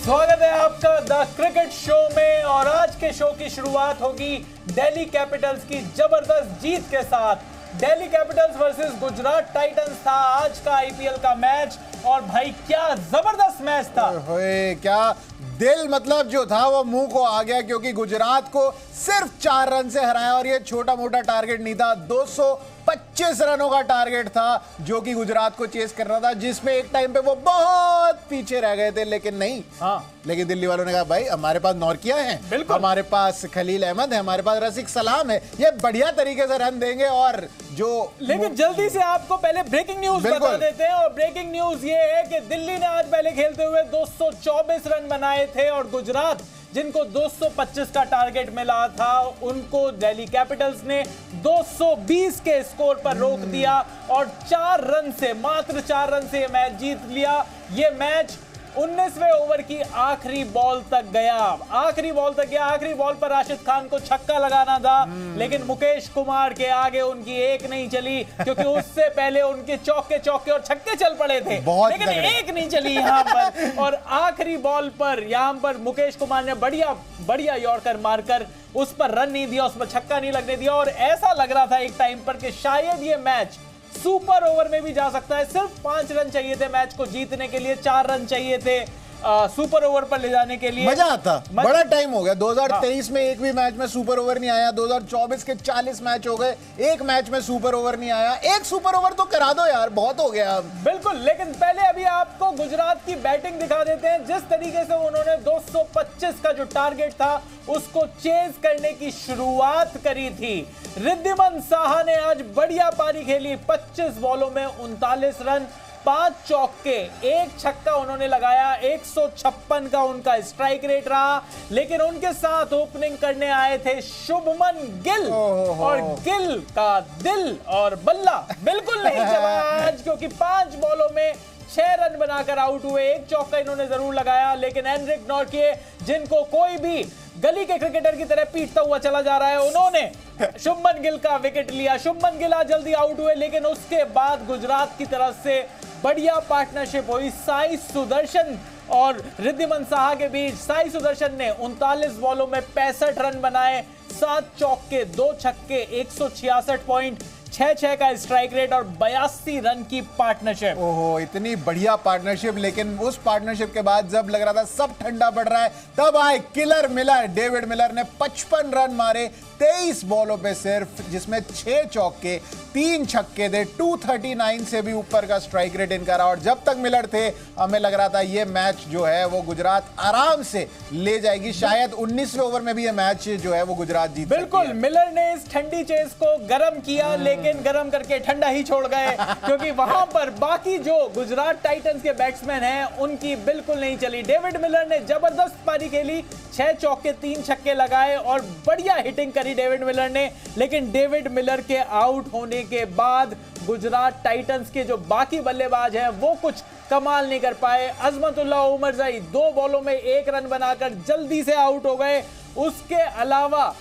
स्वागत है आपका द क्रिकेट शो में। और आज के शो की शुरुआत होगी दिल्ली कैपिटल्स की जबरदस्त जीत के साथ। Delhi Capitals versus Gujarat Titans था आज का आईपीएल का मैच। और भाई क्या जबरदस्त मैच था। क्या दिल मतलब जो था वो मुंह को आ गया, क्योंकि गुजरात को सिर्फ 4 रन से हराया। और ये छोटा मोटा टारगेट नहीं था, 225 रनों का टारगेट था जो कि गुजरात को चेस कर रहा था, जिसमें एक टाइम पे वो बहुत पीछे रह गए थे। लेकिन नहीं, लेकिन दिल्ली वालों ने कहा भाई हमारे पास नॉर्किया है, हमारे पास खलील अहमद है, हमारे पास रसिक सलाम है, ये बढ़िया तरीके से रन देंगे। और जो लेकिन जल्दी से आपको पहले ब्रेकिंग न्यूज बता देते हैं। और ब्रेकिंग न्यूज ये है कि दिल्ली ने आज पहले खेलते हुए 224 रन बनाए थे और गुजरात जिनको 225 का टारगेट मिला था उनको दिल्ली कैपिटल्स ने 220 के स्कोर पर रोक दिया और 4 रन से, मात्र 4 रन से ये मैच जीत लिया। ये मैच 19वें ओवर की आखिरी बॉल तक गया। आखिरी बॉल तक गया। आखिरी बॉल पर राशिद खान को छक्का लगाना था, लेकिन मुकेश कुमार के आगे उनकी एक नहीं चली, क्योंकि उससे पहले उनके चौके और छक्के चल पड़े थे, लेकिन एक नहीं चली यहाँ पर। और आखिरी बॉल पर यहाँ पर मुकेश कुमार ने बढ़िया यॉर्कर मारकर उस पर रन नहीं दिया, उस पर छक्का नहीं लगने दिया। और ऐसा लग रहा था एक टाइम पर कि शायद ये मैच सुपर ओवर में भी जा सकता है। सिर्फ 5 रन चाहिए थे मैच को जीतने के लिए, 4 रन चाहिए थे सुपर ओवर पर ले जाने के लिए। मजा आता। बड़ा टाइम हो गया, 2023 में एक भी मैच में सुपर ओवर नहीं आया, 2024 के 40 मैच हो गए, एक मैच में सुपर ओवर नहीं आया। एक सुपर ओवर तो करा दो यार, बहुत हो गया। बिल्कुल, लेकिन पहले अभी आपको गुजरात की बैटिंग दिखा देते हैं। जिस तरीके से उन्होंने 225 का जो टारगेट था उसको चेज करने की शुरुआत करी थी। रिद्धिमान साहा ने आज बढ़िया पारी खेली, 25 बॉलों में 39 रन, 5 चौके, 1 छक्का उन्होंने लगाया, 156 का उनका स्ट्राइक रेट रहा। लेकिन उनके साथ ओपनिंग करने आए थे शुभमन गिल, और गिल का दिल और बल्ला बिल्कुल नहीं चला आज, क्योंकि 5 बॉलों में 6 रन बनाकर आउट हुए। 1 चौका इन्होंने जरूर लगाया, लेकिन एनरिक नॉर्किए, जिनको कोई भी गली के क्रिकेटर की तरह पीटता हुआ चला जा रहा है, उन्होंने शुभमन गिल का विकेट लिया। शुभमन गिल आज जल्दी आउट हुए, लेकिन उसके बाद गुजरात की तरफ से बढ़िया पार्टनरशिप हुई साई सुदर्शन और रिद्धिमान साहा के बीच। साई सुदर्शन ने 39 बॉलों में 65 रन बनाए, 7 चौके, 2 छक्के, 166 पॉइंट, 6 का स्ट्राइक रेट और 82 रन की पार्टनरशिप। ओहो, इतनी बढ़िया पार्टनरशिप। लेकिन उस पार्टनरशिप के बाद जब लग रहा था सब ठंडा पड़ रहा है, तब आए किलर मिलर। डेविड मिलर ने 55 रन मारे 23 बॉलों पे सिर्फ, जिसमें 6 चौके, 3 छक्के थे, 239 से भी ऊपर का स्ट्राइक रेट इनका रहा। और जब तक मिलर थे हमें लग रहा था ये मैच जो है वो गुजरात आराम से ले जाएगी। शायद 19वें ओवर में भी ये मैच जो है वो गुजरात जीत बिल्कुल। मिलर ने इस ठंडी चेस को गर्म किया, लेकिन गर्म करके ठंडा ही छोड़ गए, क्योंकि वहां पर बाकी जो गुजरात टाइटंस के बैट्समैन हैं उनकी बिल्कुल नहीं चली। डेविड मिलर ने जबरदस्त पारी खेली, 6 चौके, 3 छक्के लगाए और बढ़िया हिटिंग करी डेविड मिलर ने। लेकिन डेविड मिलर के आउट होने के बाद गुजरात टाइटंस के जो बाकी बल्लेबाज हैं वो कुछ कमाल नहीं कर पाए। अजमतुल्लाह उमरजाई 2 बॉलों में 1 रन बनाकर जल्दी से आउट हो गए। उसके अलावा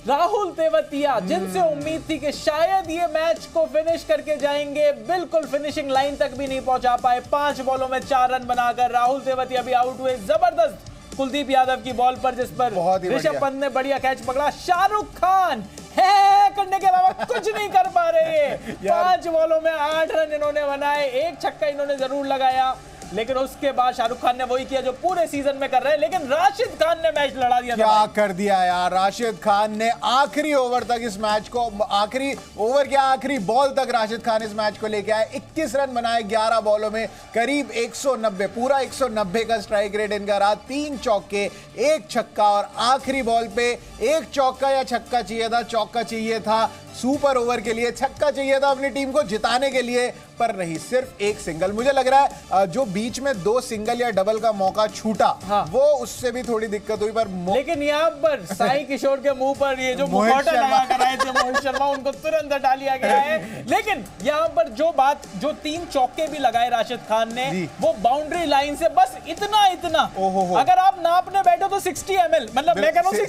राहुल तेवतिया, जिनसे उम्मीद थी कि शायद ये मैच को फिनिश करके जाएंगे, बिल्कुल फिनिशिंग लाइन तक भी नहीं पहुंचा पाए। 5 बॉलों में 4 रन बनाकर राहुल तेवतिया भी आउट हुए। जबरदस्त कुलदीप यादव की बॉल पर, जिस पर ऋषभ पंत ने बढ़िया कैच पकड़ा। शाहरुख खान है करने के अलावा कुछ नहीं कर पा रहे। 5 बॉलों में 8 रन इन्होंने बनाए, 1 छक्का इन्होंने जरूर लगाया, लेकिन उसके बाद शाहरुख खान ने वही किया जो पूरे सीजन में कर रहे हैं। लेकिन राशिद खान ने मैच लड़ा दिया। क्या कर दिया यार राशिद खान ने, आखिरी ओवर तक इस मैच को, आखिरी ओवर क्या आखिरी बॉल तक राशिद खान इस मैच को लेके आए। 21 रन बनाए 11 बॉलों में, करीब 190, पूरा 190 का स्ट्राइक रेट इनका रहा। 3 चौके, 1 छक्का, और आखिरी बॉल पे 1 चौका या छक्का चाहिए था, चौका चाहिए था सुपर ओवर के लिए, छक्का चाहिए था अपनी टीम को जिताने के लिए, पर नहीं, सिर्फ 1 सिंगल। मुझे लग रहा है जो बीच में 2 सिंगल या डबल का मौका छूटा, वो उससे भी थोड़ी दिक्कत हुई। पर लेकिन यहाँ पर साई किशोर के मुंह पर ये जो मुखौटा लगा कर आए थे मोहित शर्मा, उनको तुरंत हटा लिया गया है। लेकिन यहाँ पर जो 3 चौके भी लगाए राशिद खान ने, वो बाउंड्री लाइन से बस इतना अगर आप नापने बैठो तो 60 ml, मतलब मैं कह रहा हूँ 60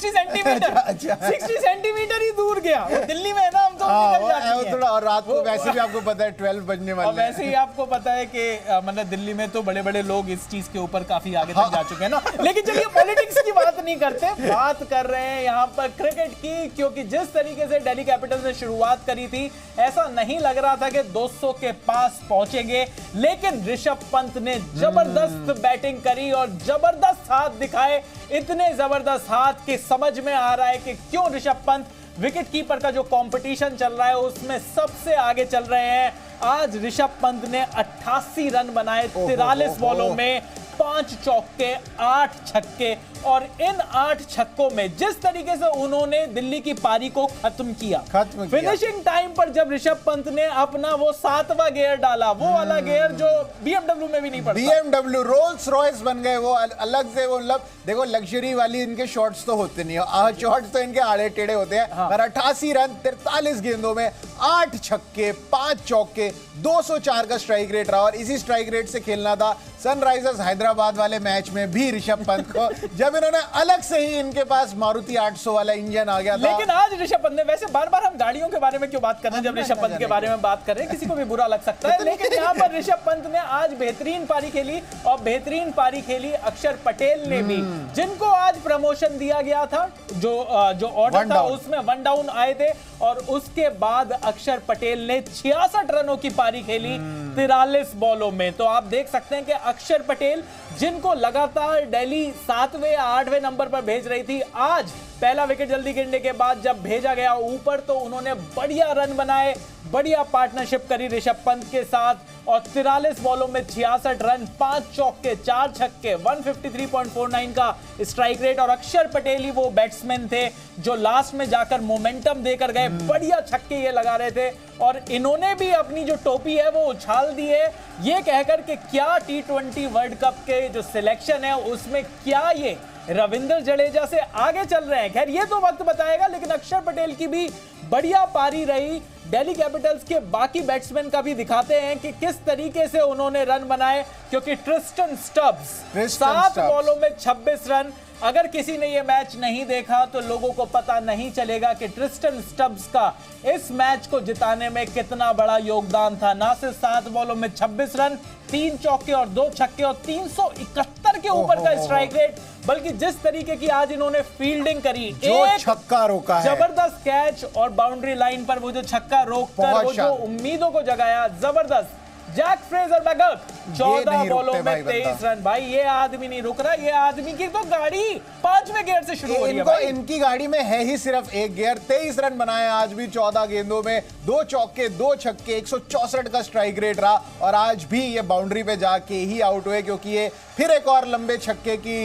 सेंटीमीटर, 60 सेंटीमीटर ही दूर गया। वो दिल्ली में है ना, हम तो निकल जाती है थोड़ा, और रात को वैसे भी आपको पता है 12 बजने वाले और वैसे ही आपको पता है कि मतलब दिल्ली में तो बड़े बड़े लोग इस चीज के ऊपर काफी आगे तक जा चुके हैं ना। लेकिन चलिए पॉलिटिक्स की बात नहीं करते, बात कर रहे हैं यहाँ पर क्रिकेट की, क्योंकि जिस तरीके से दिल्ली कैपिटल्स ने शुरुआत करी थी ऐसा नहीं लग रहा था कि 200 के पास पहुंचेंगे, लेकिन ऋषभ पंत ने जबरदस्त बैटिंग करी और जबरदस्त हाथ दिखाए, इतने जबरदस्त हाथ कि समझ में आ रहा है कि क्यों ऋषभ पंत विकेट कीपर का जो कंपटीशन चल रहा है उसमें सबसे आगे चल रहे हैं। आज ऋषभ पंत ने 88 रन बनाए 43 बॉलों में, 5 चौके 8 छक्के, और इन 8 छक्कों में जिस तरीके से उन्होंने दिल्ली की पारी को खत्म किया। फिनिशिंग टाइम पर जब ऋषभ पंत ने अपना वो 7वां गियर डाला, वो वाला गियर जो बीएमडब्ल्यू में भी नहीं पड़ता, बीएमडब्ल्यू रोल्स रॉयस बन गए वो अलग से। वो मतलब देखो लग्जरी वाली इनके शॉट्स तो होते नहीं है, शॉट्स तो इनके आड़े टेढ़े होते हैं। हाँ। पर 88 रन 43 गेंदों में 8 छक्के 5 चौके 204 का स्ट्राइक रेट रहा, और इसी स्ट्राइक रेट से खेलना था सनराइजर्स हैदराबाद वाले मैच में भी ऋषभ पंत को, जब इन्होंने अलग से ही इनके पास मारुति 800 वाला इंजन आ गया था। लेकिन आज ऋषभ पंत ने, वैसे बार बार हम गाड़ियों के बारे में क्यों बात कर रहे हैं जब ऋषभ पंत के बारे में बात कर रहे हैं, किसी को भी बुरा लग सकता है, लेकिन यहाँ पर ऋषभ पंत ने आज बेहतरीन पारी खेली, और बेहतरीन पारी खेली अक्षर पटेल ने भी, जिनको आज प्रमोशन दिया गया था, जो ऑर्डर था उसमें 1 डाउन आए थे, और उसके बाद अक्षर पटेल ने 66 रनों की पारी खेली 43 बॉलों में। तो आप देख सकते हैं कि अक्षर पटेल, जिनको लगातार दिल्ली 7वें या 8वें नंबर पर भेज रही थी, आज पहला विकेट जल्दी गिरने के बाद जब भेजा गया ऊपर तो उन्होंने बढ़िया रन बनाए, बढ़िया पार्टनरशिप करी ऋषभ पंत के साथ, और 43 बॉलों में 66 रन 5 चौके 4 छक्के 153.49 का स्ट्राइक रेट। और अक्षर पटेल ही वो बैट्समैन थे जो लास्ट में जाकर मोमेंटम देकर गए, बढ़िया छक्के ये लगा रहे थे, और इन्होंने भी अपनी जो टोपी है वो उछाल दी है, ये कहकर कि क्या T20 वर्ल्ड कप के जो सिलेक्शन है उसमें क्या ये रविंद्र जडेजा से आगे चल रहे हैं। खैर ये तो वक्त बताएगा, लेकिन अक्षर पटेल की भी बढ़िया पारी रही। दिल्ली कैपिटल्स के बाकी बैट्समैन का भी दिखाते हैं कि किस तरीके से उन्होंने रन बनाए, क्योंकि ट्रिस्टन स्टब्स 7 बॉलों में 26 रन। अगर किसी ने ये मैच नहीं देखा तो लोगों को पता नहीं चलेगा कि ट्रिस्टन स्टब्स का इस मैच को जिताने में कितना बड़ा योगदान था। ना सिर्फ 7 बॉलों में 26 रन, 3 चौके और 2 छक्के और 371 के ऊपर का स्ट्राइक रेट, बल्कि जिस तरीके की आज इन्होंने फील्डिंग करी, जो छक्का रोका है, जबरदस्त कैच, और बाउंड्री लाइन पर वो जो छक्का रोककर वो जो उम्मीदों को जगाया, जबरदस्त। जैक फ्रेजर बैकअप 14 बॉलों में 23 रन। भाई ये आदमी नहीं रुक रहा, ये आदमी की तो गाड़ी 5वें गियर से शुरू हो रही है भाई। इनकी गाड़ी में है ही सिर्फ एक गियर। 23 रन बनाए आज भी 14 गेंदों में, 2 चौके 2 छक्के, 164 का स्ट्राइक रेट रहा, और आज भी ये बाउंड्री पे जाके ही आउट हुए, क्योंकि ये फिर एक और लंबे छक्के की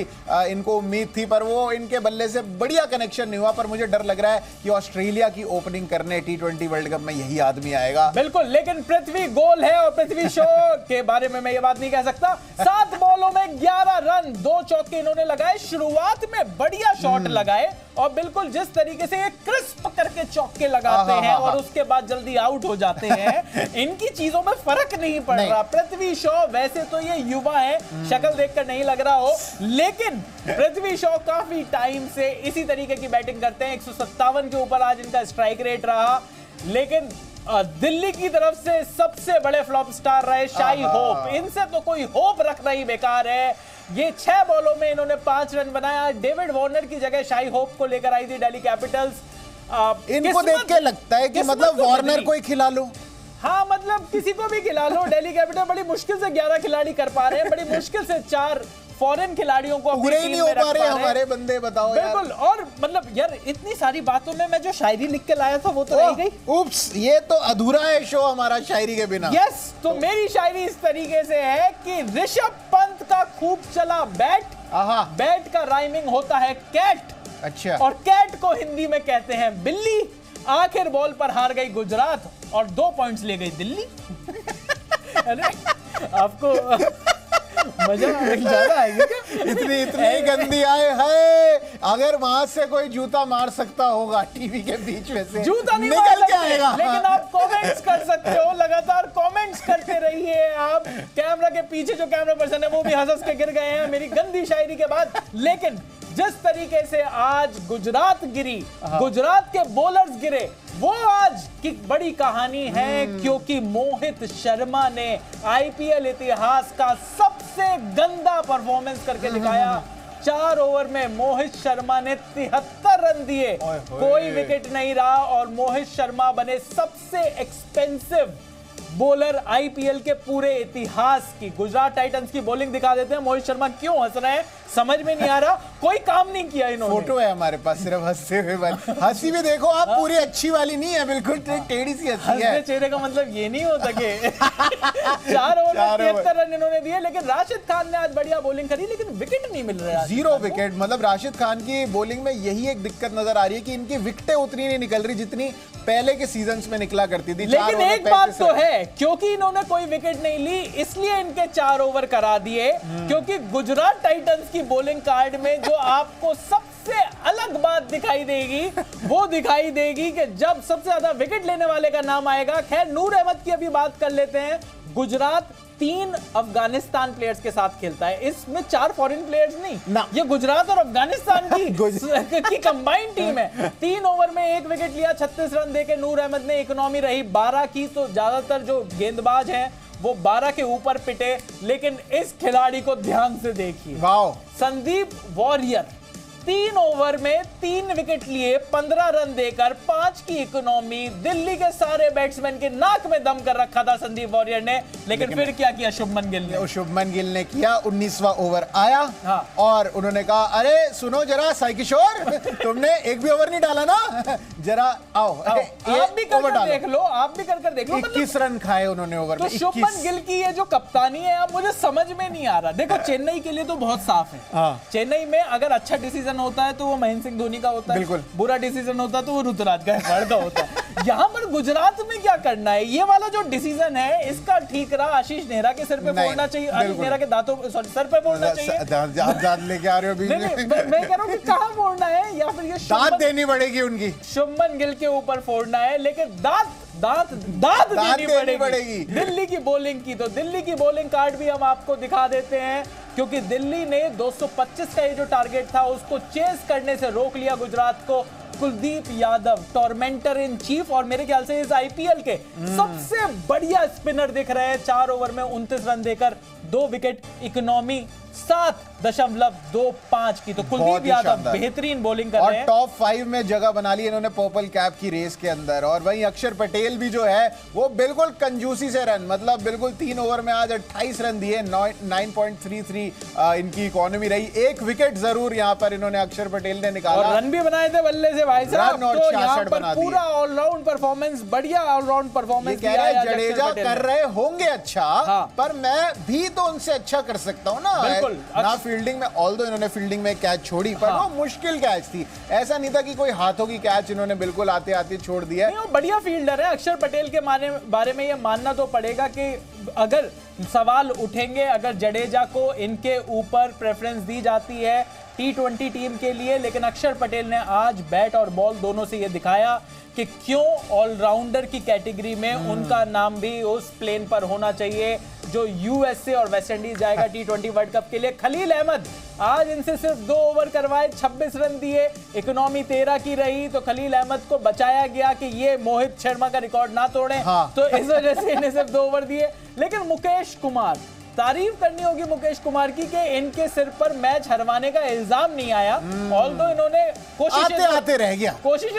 इनको उम्मीद थी, पर वो इनके बल्ले से बढ़िया कनेक्शन नहीं हुआ। पर मुझे डर लग रहा है कि ऑस्ट्रेलिया की ओपनिंग करने T20 वर्ल्ड कप में यही आदमी आएगा। बिल्कुल, लेकिन पृथ्वी गोल है, और पृथ्वी शो के बारे में मैं ये बात नहीं कह सकता। 7 बॉलों में 11 रन, 2 चौके इन्होंने लगाए। शुरुआत में बढ़िया शॉट लगाए, और बिल्कुल जिस तरीके से ये क्रिस्प करके चौके लगाते हैं और उसके बाद जल्दी आउट हो जाते हैं, इनकी चीजों में फर्क नहीं पड़ रहा। पृथ्वी शॉ वैसे तो ये युवा है, शक्ल देखकर नहीं लग रहा हो, लेकिन पृथ्वी शॉ काफी टाइम से इसी तरीके की बैटिंग करते हैं। 157 के ऊपर आज इनका स्ट्राइक रेट रहा, लेकिन दिल्ली की तरफ से सबसे बड़े फ्लॉप स्टार रहे शाई होप। इनसे तो कोई होप रखना ही बेकार है। ये 6 बॉलों में इन्होंने 5 रन बनाया। डेविड वार्नर की जगह शाई होप को लेकर आई थी दिल्ली कैपिटल्स। इनको देख के लगता है कि मतलब वार्नर को ही खिला लो। हाँ, मतलब किसी को भी खिला लो। दिल्ली कैपिटल बड़ी मुश्किल से 11 खिलाड़ी कर पा रहे हैं, बड़ी मुश्किल से 4 फॉरेन खिलाड़ियों को पूरे ही नहीं हो पा रहे हमारे बंदे, बताओ यार। बिल्कुल, और मतलब यार इतनी सारी बातों में मैं जो शायरी लिख के लाया था वो तो रह गई। उप्स, ये तो अधूरा है शो हमारा शायरी के बिना। यस, तो मेरी शायरी इस तरीके से है कि ऋषभ पंत का खूब चला बैट, बैट का राइमिंग होता है कैट, अच्छा, और कैट को हिंदी में कहते हैं बिल्ली। आखिर बॉल पर हार गई गुजरात और 2 पॉइंट्स ले गई दिल्ली। अरे आपको मजा ज्यादा आएगी क्या? इतनी गंदी आए है। अगर वहां से कोई जूता मार सकता होगा टीवी के बीच में से, जूता नहीं निकल के आएगा। लेकिन आप कमेंट्स कर सकते हो, लगातार कमेंट्स करते रहिए। आप कैमरा के पीछे जो कैमरा पर्सन है वो भी हंस के गिर गए हैं मेरी गंदी शायरी के बाद। लेकिन जिस तरीके से आज गुजरात गिरी, गुजरात के बॉलर्स गिरे, वो आज की बड़ी कहानी है, क्योंकि मोहित शर्मा ने आईपीएल इतिहास का सबसे गंदा परफॉर्मेंस करके दिखाया। 4 ओवर में मोहित शर्मा ने 73 रन दिए, कोई विकेट नहीं रहा और मोहित शर्मा बने सबसे एक्सपेंसिव बॉलर आईपीएल के पूरे इतिहास की। गुजरात टाइटंस की बॉलिंग दिखा देते हैं। मोहित शर्मा क्यों हंस रहे हैं समझ में नहीं आ रहा, कोई काम नहीं किया इन्होंने। फोटो है हमारे पास सिर्फ हंसते हुए वाली, हंसी भी देखो आप पूरी अच्छी वाली नहीं है, बिल्कुल टेढ़ी सी हंसी है। चेहरे का मतलब ये नहीं हो सके। 4 ओवर में 73 रन इन्होंने दिए, लेकिन राशिद खान ने आज बढ़िया बॉलिंग करी, लेकिन विकेट नहीं मिल रहा है। 0 विकेट, मतलब राशिद खान की बॉलिंग में यही एक दिक्कत नजर आ रही है कि इनकी विकेटें उतनी नहीं निकल रही जितनी पहले के सीजन्स में निकला करती थी। लेकिन एक बात तो है, क्योंकि इन्होंने कोई विकेट नहीं ली इसलिए इनके 4 ओवर करा दिए, क्योंकि गुजरात टाइटंस की बॉलिंग कार्ड में जो आपको सबसे अलग बात दिखाई देगी वो दिखाई देगी कि जब सबसे ज्यादा विकेट लेने वाले का नाम आएगा। खैर, नूर अहमद की अभी बात कर लेते हैं। गुजरात 3 अफगानिस्तान प्लेयर्स के साथ खेलता है, इसमें 4 फॉरेन प्लेयर्स नहीं ना, ये गुजरात और अफगानिस्तान की कंबाइंड टीम है। 3 ओवर में 1 विकेट लिया, 36 रन देके नूर अहमद ने। इकोनॉमी रही 12 की, तो ज्यादातर जो गेंदबाज हैं वो 12 के ऊपर पिटे, लेकिन इस खिलाड़ी को ध्यान से देखिए। वाओ, संदीप वॉरियर 3 ओवर में 3 विकेट लिए, 15 रन देकर 5 की इकोनॉमी। दिल्ली के सारे बैट्समैन के नाक में दम कर रखा था संदीप वॉरियर ने, लेकिन फिर क्या किया शुभमन गिल ने? शुभमन गिल ने किया, 19वां ओवर आया और उन्होंने कहा, अरे सुनो जरा साई किशोर, तुमने एक भी ओवर नहीं डाला ना, जरा आओ। आप भी कर देख लो, आप भी कर देख लो। 21 रन खाए उन्होंने ओवर में। तो शुभमन गिल की ये जो कप्तानी है, अब मुझे समझ में नहीं आ रहा। देखो, चेन्नई के लिए तो बहुत साफ है। चेन्नई में अगर अच्छा डिसीजन होता है तो वो महेंद्र सिंह धोनी का होता है, बिल्कुल। बुरा डिसीजन होता है तो वो ऋतुराज गायकवाड़ का होता है। यहाँ पर गुजरात में क्या करना है? ये वाला जो डिसीजन है इसका ठीक रहा, आशीष नेहरा के सिर पे फोड़ना चाहिए, आशीष नेहरा के दांतों सर पे फोड़ना चाहिए। दांत लेके आ रहे हो बीच में। मैं कह रहा हूँ कि कहाँ फोड़ना है, या फिर ये दांत देनी पड़ेगी उनकी, शुभमन गिल के ऊपर फोड़ना है, लेकिन दांत देनी पड़ेगी दिल्ली की बॉलिंग की। तो दिल्ली की बॉलिंग कार्ड भी हम आपको दिखा देते हैं, क्योंकि दिल्ली ने 225 का ये जो टारगेट था उसको चेस करने से रोक लिया गुजरात को। कुलदीप यादव टॉर्मेंटर इन चीफ, और मेरे ख्याल से इस आईपीएल के सबसे बढ़िया स्पिनर दिख रहे हैं। 4 ओवर में 29 रन देकर 2 विकेट, इकोनॉमी 7.25 की। तो कुलदीप यादव बेहतरीन बॉलिंग कर रहे हैं, टॉप 5 में जगह बना ली इन्होंने पर्पल कैप की रेस के अंदर। और वहीं अक्षर पटेल भी जो है वो बिल्कुल कंजूसी से रन, मतलब बिल्कुल 3 ओवर में आज 28 रन दिए, 9.33 इनकी इकोनॉमी रही। 1 विकेट जरूर यहाँ पर इन्होंने अक्षर पटेल ने निकाला, और रन भी बनाए थे बल्ले से भाई साहब। तो यहाँ पर पूरा ऑलराउंड परफॉर्मेंस, बढ़िया ऑलराउंड परफॉर्मेंस कह रहे जडेजा कर रहे होंगे अच्छा, पर मैं भी तो उनसे अच्छा कर सकता हूँ ना। बिल्कुल ना फील्डिंग में, ऑल्दो इन्होंने फील्डिंग में कैच छोड़ी, पर वो मुश्किल कैच थी, ऐसा नहीं था कि कोई हाथों की कैच इन्होंने बिल्कुल आते आते छोड़ दिया। नहीं, वो बढ़िया फील्डर है। अक्षर पटेल के बारे में ये मानना तो पड़ेगा कि अगर सवाल उठेंगे, अगर जडेजा को इनके ऊपर प्रेफरेंस दी जाती है T20 टीम के लिए, लेकिन अक्षर पटेल ने आज बैट और बॉल दोनों से ये दिखाया कि क्यों ऑलराउंडर की कैटेगरी में उनका नाम भी उस प्लेन पर होना चाहिए जो यूएसए और वेस्ट इंडीज जाएगा T20 वर्ल्ड कप के लिए। खलील अहमद आज इनसे सिर्फ 2 ओवर करवाए, 26 रन दिए, इकोनॉमी 13 की रही, तो खलील अहमद को बचाया गया कि ये मोहित शर्मा का रिकॉर्ड ना तोड़ें। तो इस वजह से इन्हें सिर्फ 2 ओवर दिए। लेकिन मुकेश कुमार, तारीफ करनी होगी मुकेश कुमार की कि इनके सिर पर मैच हरवाने का इल्जाम नहीं आया, ऑल्दो इन्होंने कोशिशें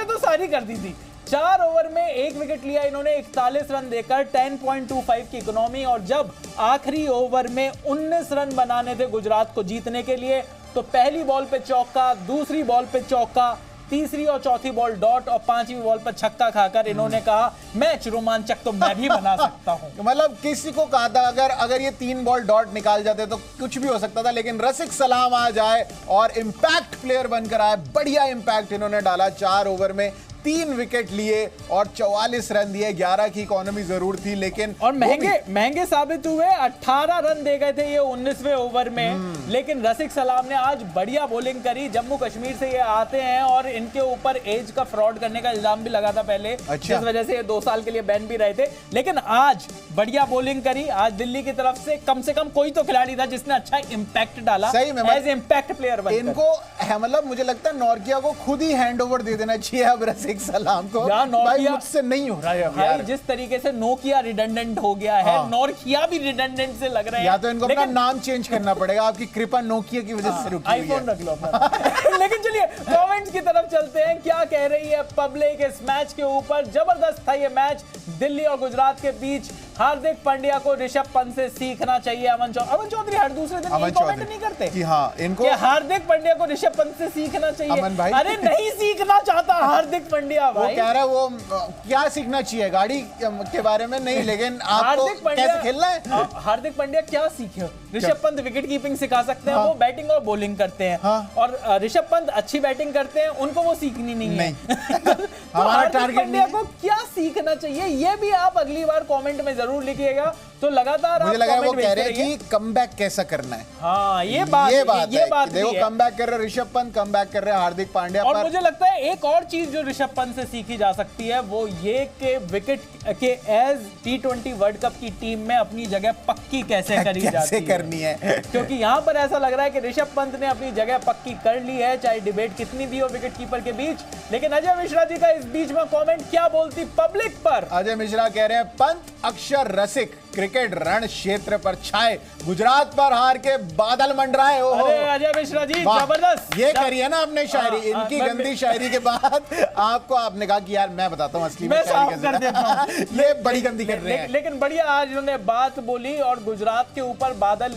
तो सारी कर दी थी। 4 ओवर में 1 विकेट लिया इन्होंने, 41 रन देकर 10.25 की इकोनॉमी। और जब आखिरी ओवर में 19 रन बनाने थे गुजरात को जीतने के लिए, तो पहली बॉल पे चौका, दूसरी बॉल पे चौका, तीसरी और चौथी बॉल डॉट और 5वीं बॉल पर छक्का खाकर इन्होंने कहा मैच रोमांचक तो मैं भी बना सकता हूं। मतलब किसी को कहा था अगर ये 3 बॉल डॉट निकाल जाते तो कुछ भी हो सकता था, लेकिन रसिक सलाम आ जाए और इंपैक्ट प्लेयर बनकर आए, बढ़िया इंपैक्ट इन्होंने डाला। 4 ओवर में 3 विकेट लिए और 44 रन दिए। 11 की इकोनॉमी जरूर थी लेकिन और महंगे साबित हुए। 18 रन दे गए थे ये 19वें ओवर में, लेकिन रसिक सलाम ने आज बढ़िया बॉलिंग करी। जम्मू कश्मीर से ये आते हैं और इनके ऊपर एज का फ्रॉड करने का इल्जाम भी लगा था पहले, जिस वजह से ये 2 साल के लिए बैन भी रहे थे, लेकिन आज बढ़िया बॉलिंग करी। आज दिल्ली की तरफ से कम कम कोई तो खिलाड़ी था जिसने अच्छा इंपैक्ट डाला, सही में एज इंपैक्ट प्लेयर बनकर। इनको मतलब मुझे लगता है नॉर्किया को खुद ही हैंडओवर दे देना चाहिए अब रसिक सलाम को। भाई मुझसे नहीं हो रहा है अब यार। जिस तरीके से नोकिया रिडंडेंट हो गया है, नॉर्किया भी रिडंडेंट से लग रहे हैं। या तो इनको अपना नाम चेंज करना पड़ेगा। आपकी कृपा नोकिया की वजह से रुकी हुई है। आईफोन रख लो। लेकिन चलिए कमेंट्स की तरफ चलते हैं, क्या कह रही है पब्लिक इस मैच के ऊपर। जबरदस्त था ये मैच दिल्ली और गुजरात के बीच। हार्दिक पांड्या को ऋषभ पंत से सीखना चाहिए। अमन चौधरी हर दूसरे दिन कमेंट नहीं करते कि हाँ इनको कि हार्दिक पांड्या को ऋषभ पंत से सीखना चाहिए। अमन भाई अरे नहीं सीखना चाहता हार्दिक पांड्या भाई। वो कह रहा है वो क्या सीखना चाहिए गाड़ी के बारे में नहीं, लेकिन आपको कैसे खेलना है। हार्दिक पांड्या क्या सीखे? ऋषभ पंत विकेट कीपिंग सिखा सकते हैं, वो बैटिंग और बॉलिंग करते हैं, और ऋषभ पंत अच्छी बैटिंग करते हैं, उनको वो सीखनी नहीं है। तो हार्दिक पांड्या को क्या सीखना चाहिए ये भी आप अगली बार कमेंट में जरूर लिखिएगा। तो लगातार मुझे लगा वो कह रहे हैं कि कमबैक कैसा करना है। हाँ ये बात देखो कमबैक कर रहे ऋषभ पंत, कमबैक कर रहे हार्दिक पांड्या। और मुझे लगता है एक और चीज जो ऋषभ पंत से सीखी जा सकती है वो ये कि विकेट के एज T20 वर्ल्ड कप की टीम में अपनी जगह पक्की कैसे करी जाती करनी है। क्योंकि यहाँ पर ऐसा लग रहा है कि ऋषभ पंत ने अपनी जगह पक्की कर ली है, चाहे डिबेट कितनी भी हो विकेट कीपर के बीच। लेकिन अजय मिश्रा जी का इस बीच में कॉमेंट क्या बोलती पब्लिक पर। अजय मिश्रा कह रहे हैं पंत अक्षर रसिक क्रिकेट रण क्षेत्र पर छाए, गुजरात पर हार के बादल मंडराए। अरे अजय मिश्रा जी जबरदस्त, ये करिए ना आपने शायरी। इनकी गंदी शायरी के बाद आपको आपने कहा कि यार मैं बताता हूँ असली में शायरी कर देता हूँ। ये बड़ी गंदी कर रहे हैं। लेकिन बढ़िया आज उन्होंने बात बोली। और गुजरात के ऊपर बादल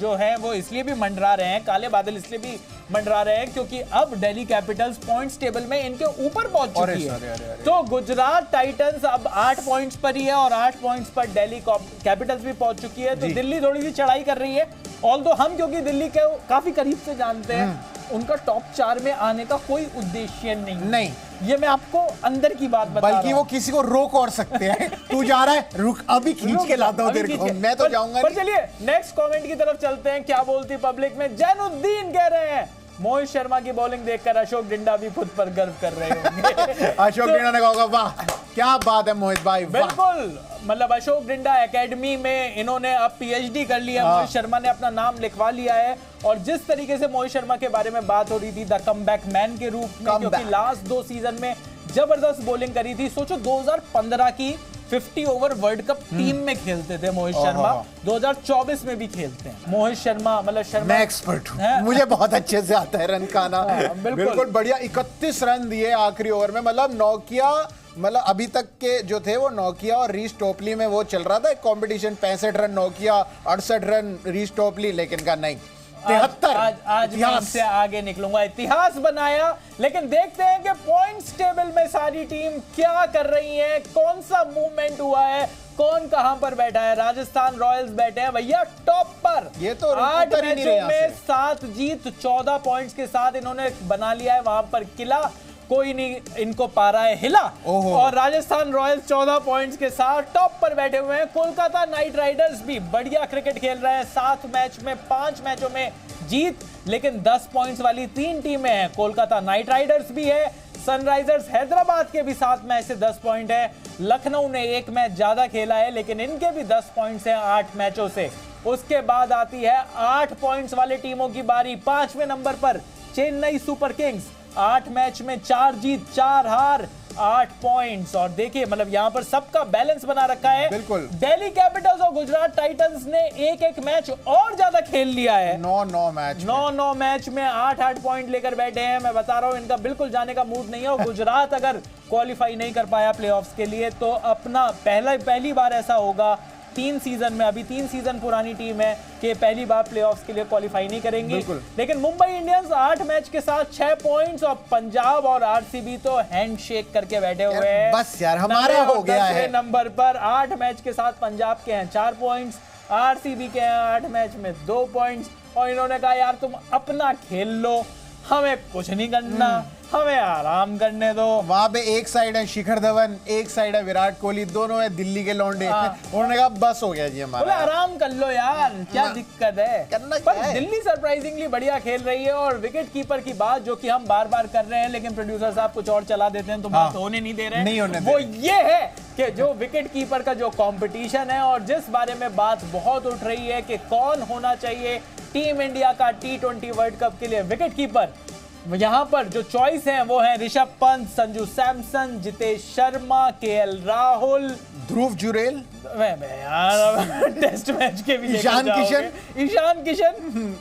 जो है वो इसलिए भी मंडरा रहे हैं, काले बादल इसलिए भी मंडरा रहे हैं क्योंकि अब दिल्ली कैपिटल्स पॉइंट्स टेबल में इनके ऊपर पहुंच चुकी है। तो गुजरात टाइटंस अब 8 पॉइंट्स पर ही है और 8 पॉइंट्स पर दिल्ली कैपिटल्स भी पहुंच चुकी है। तो दिल्ली थोड़ी सी चढ़ाई कर रही है। ऑल्दो हम क्योंकि दिल्ली के काफी करीब से जानते हैं, उनका टॉप 4 में आने का कोई उद्देश्य नहीं। ये मैं आपको अंदर की बात बता रहा हूं। बल्कि वो किसी को रोक और सकते हैं। तू जा रहा है, रुक अभी खींच के लाता हूं तेरे को। मैं तो जाऊंगा। पर चलिए नेक्स्ट कमेंट की तरफ चलते हैं। क्या बोलती पब्लिक में। जैनुद्दीन कह रहे हैं मोहित शर्मा की बॉलिंग देखकर अशोक डिंडा भी खुद पर गर्व कर रहे होंगे। अशोक डिंडा ने कहा वाह क्या बात है मोहित भाई। बिल्कुल, मतलब अशोक डिंडा एकेडमी में इन्होंने अब PhD कर लिया। मोहित शर्मा ने अपना नाम लिखवा लिया है। और जिस तरीके से मोहित शर्मा के बारे में बात हो रही थी द कमबैक मैन के रूप में, क्योंकि लास्ट 2 सीजन में जबरदस्त बॉलिंग करी थी। सोचो 2015 की 50 ओवर वर्ल्ड कप टीम में खेलते थे मोहित शर्मा, 2024 में भी खेलते हैं मोहित शर्मा। मतलब शर्मा मैं एक्सपर्ट हूं, मुझे बहुत अच्छे से आता है रन खाना। बिल्कुल बढ़िया 31 रन दिए आखिरी ओवर में। मतलब नोकिया, मतलब अभी तक के जो थे वो नोकिया और रीस टोपली में वो चल रहा था कंपटीशन। 65 रन नोकिया, 68 रन रीस टोपली, लेकिन का नहीं 73। आज मैं इनसे आगे निकलूंगा। इतिहास बनाया। लेकिन देखते हैं कि पॉइंट्स टेबल में सारी टीम क्या कर रही है, कौन सा मूवमेंट हुआ है, कौन कहां पर बैठा है। राजस्थान रॉयल्स बैठे हैं भैया टॉप पर। ये तो 8 मैचों में 7 जीत, 14 पॉइंट्स के साथ इन्होंने बना लिया है वहां पर किला। कोई नहीं इनको पा रहा है हिला। और राजस्थान रॉयल्स 14 पॉइंट्स के साथ टॉप पर बैठे हुए हैं। कोलकाता नाइट राइडर्स भी बढ़िया क्रिकेट खेल रहे हैं। 7 मैच में 5 मैचों में जीत, लेकिन 10 पॉइंट्स वाली 3 टीमें हैं। कोलकाता नाइट राइडर्स भी है, सनराइजर्स हैदराबाद के भी 7 मैच से 10 पॉइंट है। लखनऊ ने 1 मैच ज्यादा खेला है, लेकिन इनके भी 10 पॉइंट्स हैं 8 मैचों से। उसके बाद आती है 8 पॉइंट्स वाले टीमों की बारी। 5वें नंबर पर चेन्नई सुपर किंग्स, 8 मैच में 4 जीत 4 हार, 8 पॉइंट्स। और देखिए मतलब यहां पर सबका बैलेंस बना रखा है। बिल्कुल। दिल्ली कैपिटल्स और गुजरात टाइटंस ने एक मैच और ज्यादा खेल लिया है। 9 मैच में 8 पॉइंट लेकर बैठे हैं। मैं बता रहा हूं इनका बिल्कुल जाने का मूड नहीं है। और गुजरात अगर क्वालिफाई नहीं कर पाया प्लेऑफ्स के लिए तो अपना पहली बार ऐसा होगा 3 सीजन में, अभी 3 सीजन पुरानी टीम है कि पहली बार प्लेऑफ्स के लिए क्वालिफाई नहीं करेंगी। लेकिन मुंबई इंडियंस 8 मैच के साथ 6 पॉइंट्स और पंजाब और RCB तो हैंडशेक करके बैठे हुए हैं। बस यार हमारा हो गया है। नंबर पर 8 मैच के साथ पंजाब के हैं 4 पॉइंट्स, RCB के हैं 8 मैच में 2 पॉइंट्स। और इन्होंने कहा यार तुम अपना खेल लो, हमें कुछ नहीं करना। हमें आराम करने दो। वहां पे एक साइड है शिखर धवन, एक साइड है विराट कोहली, दोनों है दिल्ली के लौंडे। उन्होंने कहा बस हो गया जी बोले हमारा, आराम कर लो यार, क्या दिक्कत है। करना क्या पर है? दिल्ली सरप्राइजिंगली बढ़िया खेल रही है। और विकेट कीपर की बात जो कि हम बार बार कर रहे हैं, लेकिन प्रोड्यूसर साहब कुछ और चला देते हैं तो बात होने नहीं दे रहे नहीं होने हैं, दे वो रहे। ये है कि जो विकेट कीपर का जो कंपटीशन है और जिस बारे में बात बहुत उठ रही है कि कौन होना चाहिए टीम इंडिया का T20 वर्ल्ड कप के लिए विकेट कीपर, यहां पर जो चॉइस है वो है ऋषभ पंत, संजू सैमसन, जितेश शर्मा, KL राहुल, ध्रुव जुरेल, यार टेस्ट मैच के भी ईशान किशन,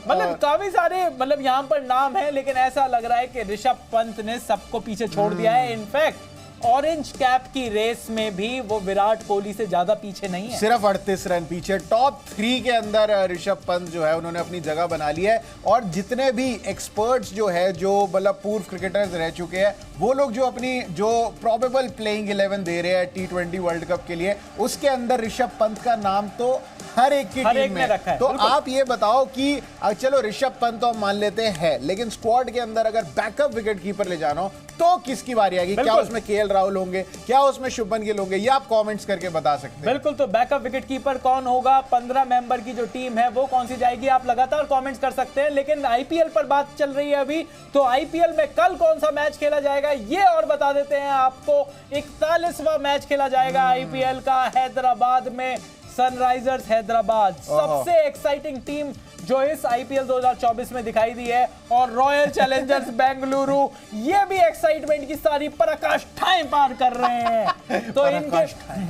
मतलब काफी सारे मतलब यहाँ पर नाम है। लेकिन ऐसा लग रहा है कि ऋषभ पंत ने सबको पीछे छोड़ दिया है। इनफैक्ट ऑरेंज कैप की रेस में भी वो विराट कोहली से ज्यादा पीछे नहीं है, सिर्फ 38 रन पीछे। टॉप 3 के अंदर ऋषभ पंत जो है उन्होंने अपनी जगह बना ली है। और जितने भी एक्सपर्ट्स जो है, जो मतलब पूर्व क्रिकेटर्स रह चुके हैं, वो लोग जो अपनी जो प्रोबेबल प्लेइंग 11 दे रहे हैं T20 वर्ल्ड कप के लिए, उसके अंदर ऋषभ पंत का नाम तो हर एक की टीम में रखा है। तो आप ये बताओ कि चलो ऋषभ पंत तो हम मान लेते हैं, लेकिन स्क्वाड के अंदर अगर बैकअप विकेट कीपर ले जाना हो तो किसकी बारी आएगी? क्या उसमें KL राहुल होंगे, क्या उसमें शुभमन गिल होंगे? ये आप कमेंट्स करके बता सकते हैं। बिल्कुल, तो बैकअप विकेट कीपर कौन होगा, 15 मेंबर की जो टीम है वो कौन सी जाएगी, आप लगातार कमेंट्स कर सकते हैं। लेकिन IPL पर बात चल रही है अभी, तो IPL में कल कौन सा मैच खेला जाएगा ये और बता देते हैं आपको। 41वां मैच खेला जाएगा IPL का हैदराबाद में। सनराइजर्स हैदराबाद सबसे एक्साइटिंग टीम जो इस IPL 2024 में दिखाई दी है, और रॉयल चैलेंजर्स बेंगलुरु ये भी एक्साइटमेंट की सारी पराकाष्ठाएं पार कर रहे हैं। तो इनके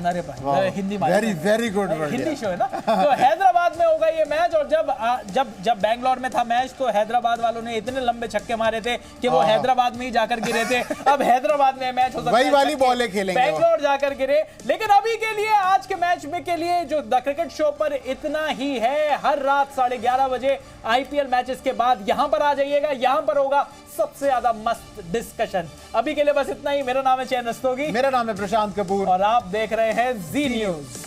अरे भाई Hindi very very good, Hindi show है ना। तो हैदराबाद में होगा ये मैच। और जब बैंगलोर में था मैच तो हैदराबाद वालों ने इतने लंबे छक्के मारे थे कि वो हैदराबाद में ही जाकर गिरे थे। अब हैदराबाद में मैच हो सकता है, वही वाली बॉलें खेलेंगे, बैंगलोर जाकर गिरे। लेकिन अभी के लिए आज के मैच में के लिए जो द क्रिकेट शो पर इतना ही है। हर रात 11:30 बजे IPL मैचेस के बाद यहां पर आ जाइएगा, यहां पर होगा सबसे ज्यादा मस्त डिस्कशन। अभी के लिए बस इतना ही। मेरा नाम है चैन रस्तोगी, मेरा नाम है प्रशांत कपूर और आप देख रहे हैं जी न्यूज।